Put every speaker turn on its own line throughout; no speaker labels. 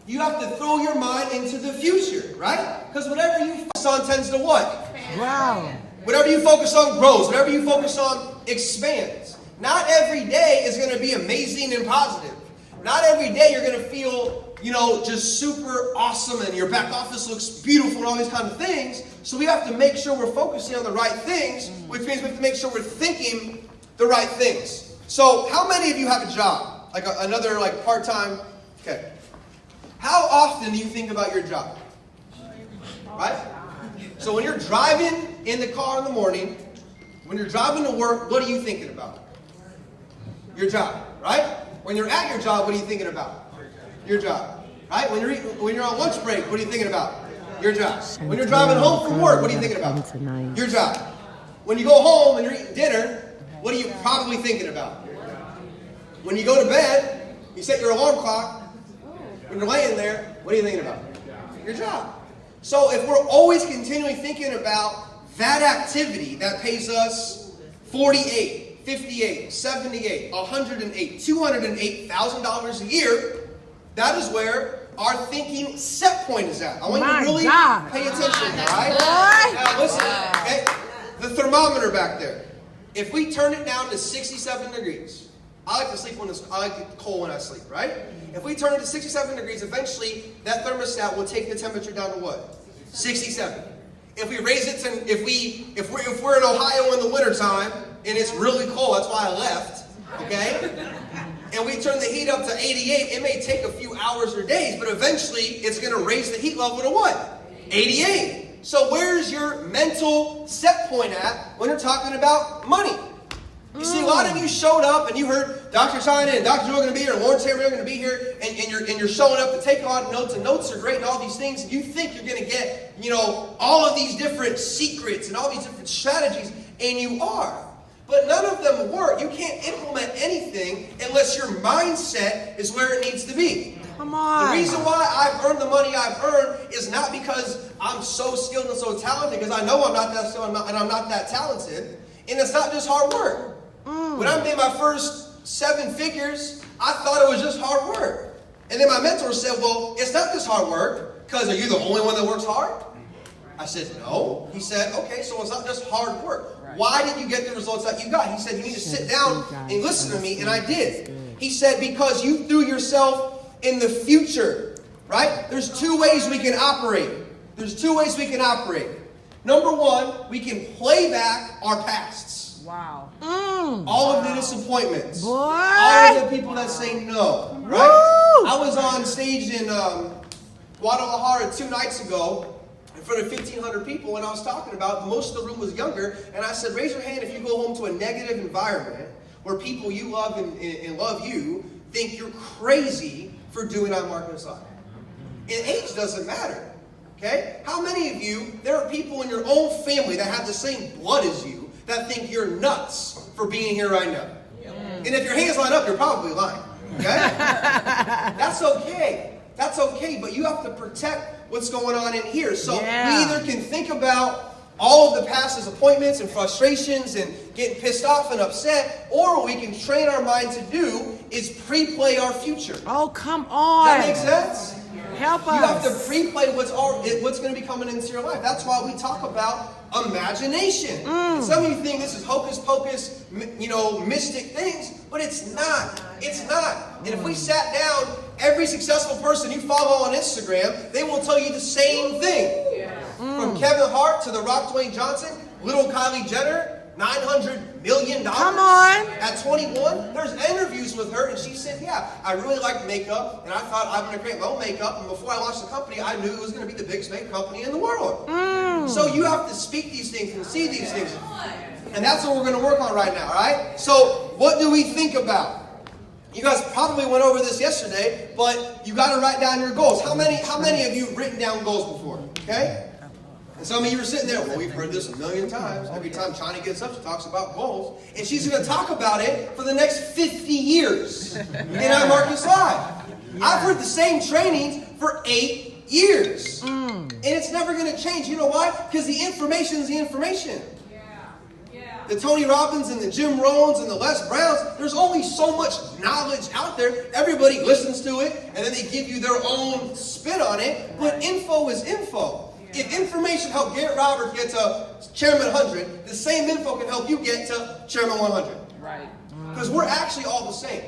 You have to throw your mind into the future, right? Because whatever you focus on tends to what?
Wow.
Whatever you focus on grows. Whatever you focus on expands. Not every day is going to be amazing and positive. Not every day you're going to feel, just super awesome and your back office looks beautiful and all these kind of things. So we have to make sure we're focusing on the right things, which means we have to make sure we're thinking the right things. So how many of you have a job? Like another part-time? Okay. How often do you think about your job? Right? So when you're driving in the car in the morning, when you're driving to work, what are you thinking about? Your job, right? When you're at your job, what are you thinking about? Your job, right? When you're on lunch break, what are you thinking about? Your job. When you're driving home from work, what are you thinking about? Your job. When you go home and you're eating dinner, what are you probably thinking about? When you go to bed, you set your alarm clock. When you're laying there, what are you thinking about? Your job. So if we're always continually thinking about that activity that pays us $48, $58, $78, $108, $208,000 a year, that is where our thinking set point is at. I want you to really pay attention, all right? Now listen, okay? The thermometer back there. If we turn it down to 67 degrees, I like it cold when I sleep, right? If we turn it to 67 degrees, eventually that thermostat will take the temperature down to what? 67. If we raise it to, if we're in Ohio in the wintertime and it's really cold, that's why I left, okay? And we turn the heat up to 88, it may take a few hours or days, but eventually it's going to raise the heat level to what? 88. So where's your mental set point at when you're talking about money? You see, a lot of you showed up and you heard Dr. China and Dr. Joe are going to be here and Lawrence Henry are going to be here and you're showing up to take a lot of notes and notes are great and all these things. And you think you're going to get, all of these different secrets and all these different strategies, and you are. But none of them work. You can't implement anything unless your mindset is where it needs to be.
Come on.
The reason why I've earned the money I've earned is not because I'm so skilled and so talented, because I know I'm not that skilled and I'm not that talented. And it's not just hard work. When I made my first 7 figures, I thought it was just hard work. And then my mentor said, well, it's not just hard work, because are you the only one that works hard? I said, no. He said, okay, so it's not just hard work. Why did you get the results that you got? He said, you need to sit down and listen to me, and I did. He said, because you threw yourself in the future, right? There's 2 ways we can operate. There's 2 ways we can operate. Number 1, we can play back our pasts.
Wow.
All of the disappointments.
Boy.
All of the people that say no, right? Woo. I was on stage in Guadalajara 2 nights ago in front of 1,500 people, and I was talking about, most of the room was younger, and I said, raise your hand if you go home to a negative environment where people you love and love you think you're crazy for doing on market side. And age doesn't matter, okay? How many of you, there are people in your own family that have the same blood as you that think you're nuts for being here right now? And if your hands line up, you're probably lying, okay? That's okay. That's okay, but you have to protect what's going on in here. So we either can think about all of the past disappointments and frustrations and getting pissed off and upset, or what we can train our mind to do is pre-play our future.
Oh, come on.
That makes sense?
Help us.
You have to pre-play what's going to be coming into your life. That's why we talk about imagination. Some of you think this is hocus pocus, mystic things, but it's not. It's not. And if we sat down, every successful person you follow on Instagram, they will tell you the same thing. From Kevin Hart to The Rock, Dwayne Johnson, little Kylie Jenner, $900 million.
Come on.
At 21, there's interviews with her, and she said, yeah, I really like makeup, and I thought I'm going to create my own makeup, and before I launched the company, I knew it was going to be the biggest makeup company in the world. So you have to speak these things and see these things. And that's what we're going to work on right now, all right? So what do we think about? You guys probably went over this yesterday, but you got to write down your goals. How many of you have written down goals before? Okay? And some of you are sitting there, well, we've heard this a million times. Every time China gets up, she talks about goals. And she's going to talk about it for the next 50 years in our Marcus Live. I've heard the same trainings for 8 years. And it's never going to change. You know why? Because the information is the information. The the Tony Robbins and the Jim Rohns and the Les Browns, there's only so much knowledge out there. Everybody listens to it, and then they give you their own spin on it. But info is info. If information helped Garrett Roberts get to Chairman 100, the same info can help you get to Chairman 100.
Right.
Because we're actually all the same.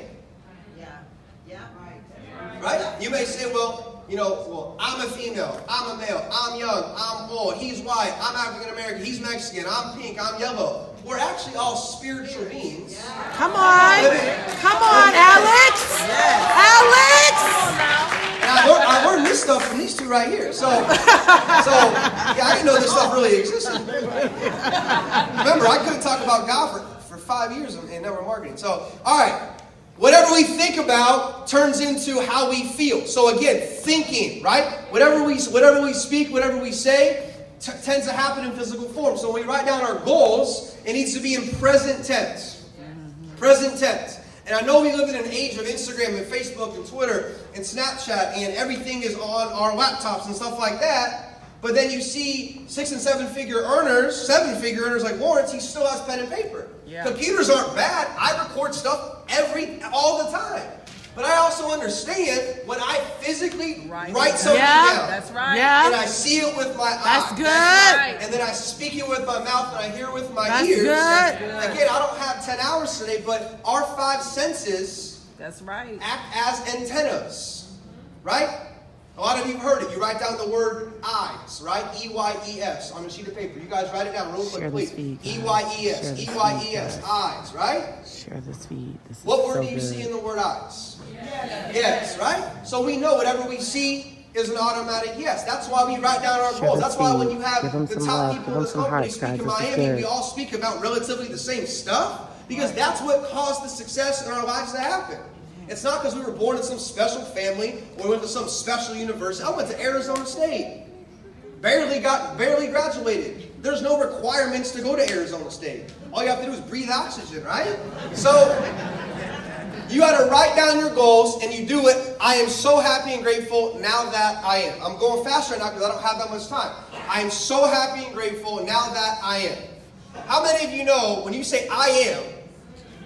Right? You may say, well, I'm a female, I'm a male, I'm young, I'm old, he's white, I'm African American, he's Mexican, I'm pink, I'm yellow. We're actually all spiritual beings.
Come on. Come on, Alex. Alex.
And I learned this stuff from these two right here. So yeah, I didn't know this stuff really existed. Remember, I couldn't talk about God for 5 years in network marketing. So, all right. Whatever we think about turns into how we feel. So again, thinking, right? Whatever we speak, whatever we say, tends to happen in physical form. So when we write down our goals, it needs to be in present tense. Present tense. And I know we live in an age of Instagram and Facebook and Twitter and Snapchat, and everything is on our laptops and stuff like that. But then you see 6- and 7-figure earners, 7-figure earners like Lawrence, he still has pen and paper. Yeah. Computers aren't bad. I record stuff all the time. But I also understand when I physically write something down.
That's right.
Yeah.
And I see it with my eyes.
That's good.
Right.
And then I speak it with my mouth and I hear it with my
That's
ears.
good.
Again, I don't have 10 hours today, but our 5 senses act as antennas. Right? A lot of you have heard it. You write down the word eyes, right? E-Y-E-S on a sheet of paper. You guys write it down real quick, please. E-Y-E-S, E-Y-E-S, eyes, right?
Share this feed.
What word do you see in the word eyes? Yes, right? So we know whatever we see is an automatic yes. That's why we write down our goals. That's why when you have the top people in this company speak in Miami, we all speak about relatively the same stuff because that's what caused the success in our lives to happen. It's not because we were born in some special family or went to some special university. I went to Arizona State. Barely graduated. There's no requirements to go to Arizona State. All you have to do is breathe oxygen, right? So you got to write down your goals and you do it. I am so happy and grateful now that I am. I'm going fast right now because I don't have that much time. I am so happy and grateful now that I am. How many of you know when you say I am,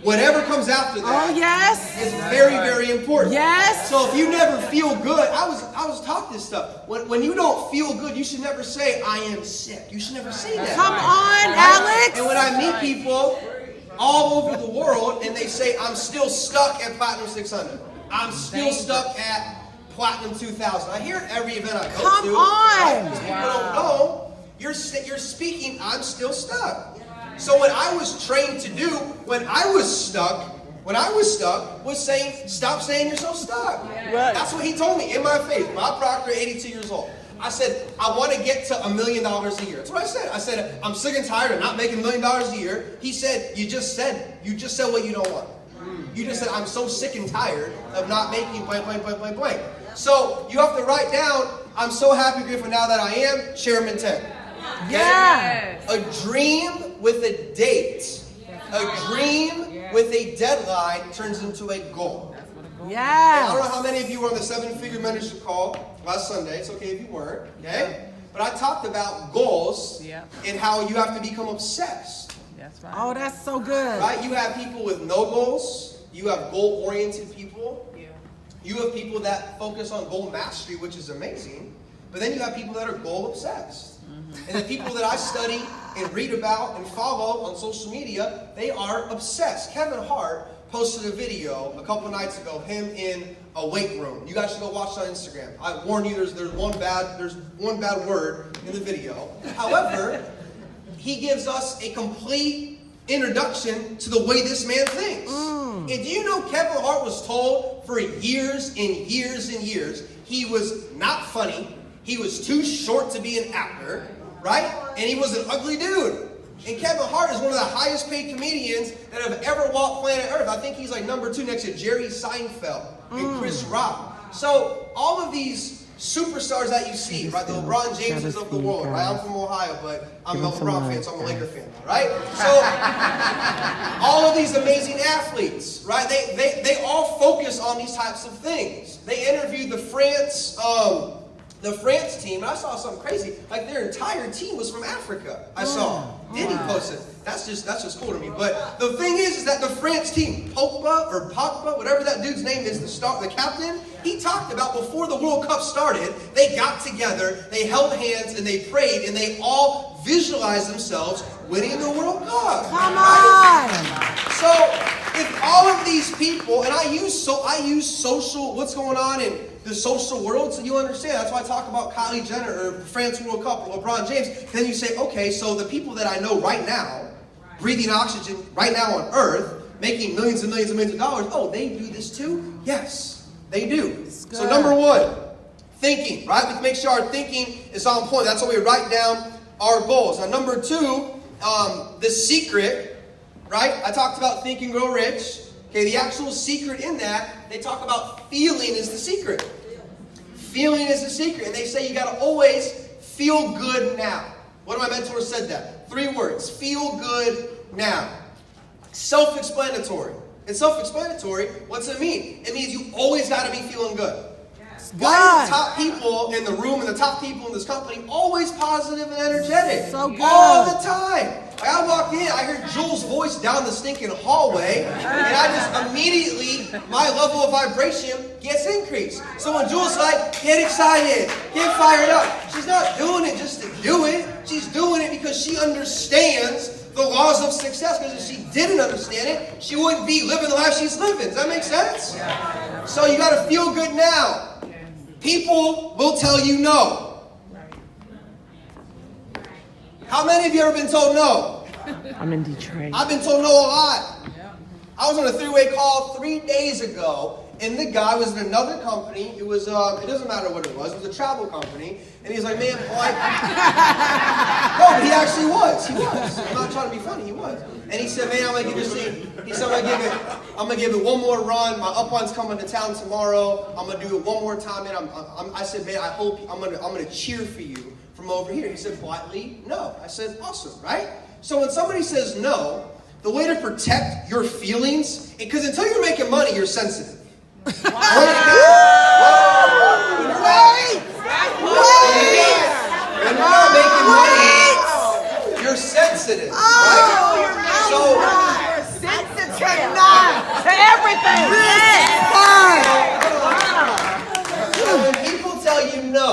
whatever comes after that is very, very important.
Yes.
So if you never feel good, I was taught this stuff. When you don't feel good, you should never say, I am sick. You should never say that.
Come on, Alex.
And when I meet people all over the world and they say, I'm still stuck at Platinum 600. I'm still stuck at Platinum 2000. I hear it every event I go to.
Come on.
Because people don't know, you're speaking, I'm still stuck. So what I was trained to do when I was stuck, was saying, stop saying you're so stuck. Right. That's what he told me in my face. Bob Proctor, 82 years old. I said, I want to get to $1 million a year. That's what I said. I said, I'm sick and tired of not making $1 million a year. He said, you just said what you don't want. You just said, I'm so sick and tired of not making blank, blank, blank, blank, blank. So you have to write down, I'm so happy and grateful now that I am, Chairman 10. Okay?
Yeah.
A dream with a date, a dream with a deadline turns into a goal.
Yeah.
I don't know how many of you were on the 7-figure mentorship call last Sunday. It's okay if you weren't. Okay? But I talked about goals and how you have to become obsessed.
That's right.
Oh, that's so good.
Right? You have people with no goals. You have goal-oriented people. Yeah. You have people that focus on goal mastery, which is amazing. But then you have people that are goal-obsessed. And the people that I study and read about and follow on social media, they are obsessed. Kevin Hart posted a video a couple nights ago, him in a weight room. You guys should go watch it on Instagram. I warn you, there's one bad word in the video. However, he gives us a complete introduction to the way this man thinks. And do you know Kevin Hart was told for years and years and years he was not funny, he was too short to be an actor, right? And he was an ugly dude. And Kevin Hart is one of the highest paid comedians that have ever walked planet Earth. I think he's like number 2 next to Jerry Seinfeld and Chris Rock. So all of these superstars that you see, right? The LeBron Jameses of the world, right? I'm from Ohio, but I'm a LeBron fan, so I'm a Laker fan, right? So all of these amazing athletes, right? They all focus on these types of things. They interviewed the France the France team, and I saw something crazy. Like their entire team was from Africa. I saw. Diddy posted. That's just cool to me. But the thing is that the France team, Pogba, whatever that dude's name is, the captain, he talked about before the World Cup started, they got together, they held hands, and they prayed, and they all visualized themselves winning the World Cup.
Come on!
So if all of these people, and I use social, what's going on in the social world, so you understand. That's why I talk about Kylie Jenner or France World Cup or LeBron James. Then you say, okay, so the people that I know right now, breathing oxygen right now on Earth, making millions and millions and millions of dollars, oh, they do this too? Yes, they do. So number one, thinking, right? We can make sure our thinking is on point. That's why we write down our goals. Now number two, the secret, right? I talked about Think and Grow Rich. Okay, the actual secret in that, they talk about feeling is the secret. Feeling is the secret. And they say you got to always feel good now. One of my mentors said that. 3 words. Feel good now. Self-explanatory. It's self-explanatory. What's it mean? It means you always got to be feeling good. Why are the top people in the room and the top people in this company always positive and energetic?
So good.
All the time. Like I walked in, I heard Jules' voice down the stinking hallway, and I just immediately, my level of vibration gets increased. So when Jules' like, get excited, get fired up, she's not doing it just to do it. She's doing it because she understands the laws of success. Because if she didn't understand it, she wouldn't be living the life she's living. Does that make sense? So you got to feel good now. People will tell you no. How many of you ever been told no?
I'm in Detroit.
I've been told no a lot. I was on a 3-way call 3 days ago, and the guy was in another company. It was, it doesn't matter what it was a travel company. And he's like, man, like, no, but he actually was. He was. I'm not trying to be funny. He was. And he said, man, I'm going to give you a seat. He said, I'm going to give it one more run. My upline's coming to town tomorrow. I'm going to do it one more time. And I said, man, I hope I'm going to cheer for you from over here. He said, politely, no. I said, awesome, right? So when somebody says no, the way to protect your feelings, because until you're making money, you're sensitive. When you're not making money, you're sensitive, right?
You're sensitive to everything.
So when people tell you no,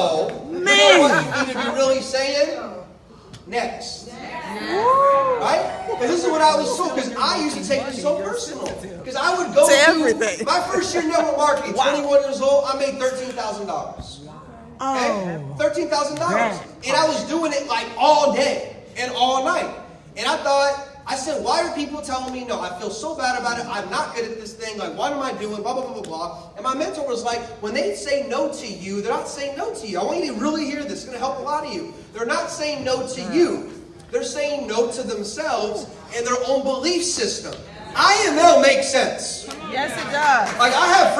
you know what you need to be really saying? Next. Right? Because this is what I was told, because I used to take it so personal. Because I would go to everything. My first year in network marketing, 21 years old, I made $13,000. Okay? $13,000. And I was doing it like all day and all night. And I said, why are people telling me no? I feel so bad about it. I'm not good at this thing. Like, what am I doing? Blah, blah, blah, blah, blah. And my mentor was like, when they say no to you, they're not saying no to you. I want you to really hear this. It's going to help a lot of you. They're not saying no to you. They're saying no to themselves and their own belief system. IML makes sense.
Yes, it does.
Like, I have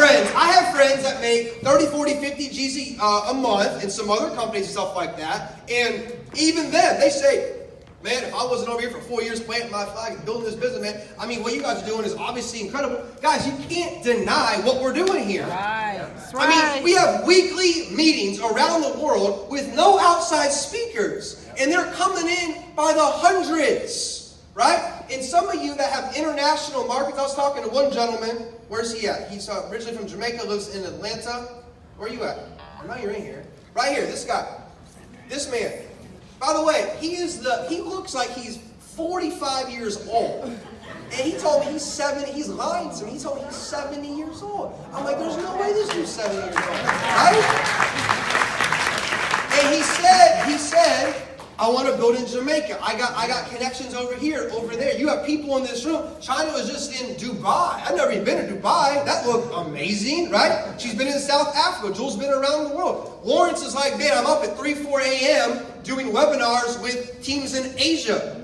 friends that make 30, 40, 50 GZ a month in some other companies and stuff like that. And even then, they say, man, if I wasn't over here for 4 years planting my flag and building this business, man, I mean, what you guys are doing is obviously incredible. Guys, you can't deny what we're doing here.
Right.
I mean, we have weekly meetings around the world with no outside speakers. And they're coming in by the hundreds, right? And some of you that have international markets, I was talking to one gentleman. Where's he at? He's originally from Jamaica, lives in Atlanta. Where are you at? I know you're in here. Right here, this guy. This man. By the way, he looks like he's 45 years old. And he told me he's 70. He's lying to me. He told me he's 70 years old. I'm like, there's no way this dude's 70 years old, right? And he said, I want to build in Jamaica. I got connections over here, over there. You have people in this room. China was just in Dubai. I've never even been to Dubai. That looked amazing, right? She's been in South Africa. Jules been around the world. Lawrence is like, man, I'm up at 3, 4 a.m. doing webinars with teams in Asia.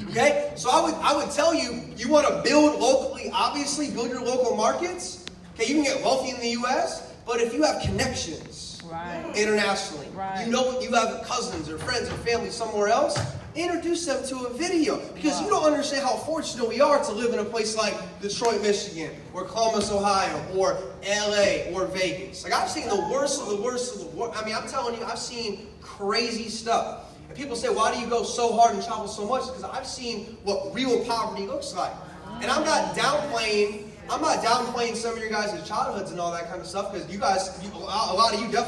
Okay? So I would tell you, you want to build locally, obviously build your local markets. Okay, you can get wealthy in the U.S., but if you have connections, internationally. You know you have cousins or friends or family somewhere else. introduce them to a video, because you don't understand how fortunate we are to live in a place like Detroit, Michigan, or Columbus, Ohio, or LA, or Vegas. Like, I've seen the worst of the worst of the worst. I mean, I'm telling you, I've seen crazy stuff. And people say, why do you go so hard and travel so much? Because I've seen what real poverty looks like. And I'm not downplaying some of your guys' childhoods and all that kind of stuff, because you guys, a lot of you definitely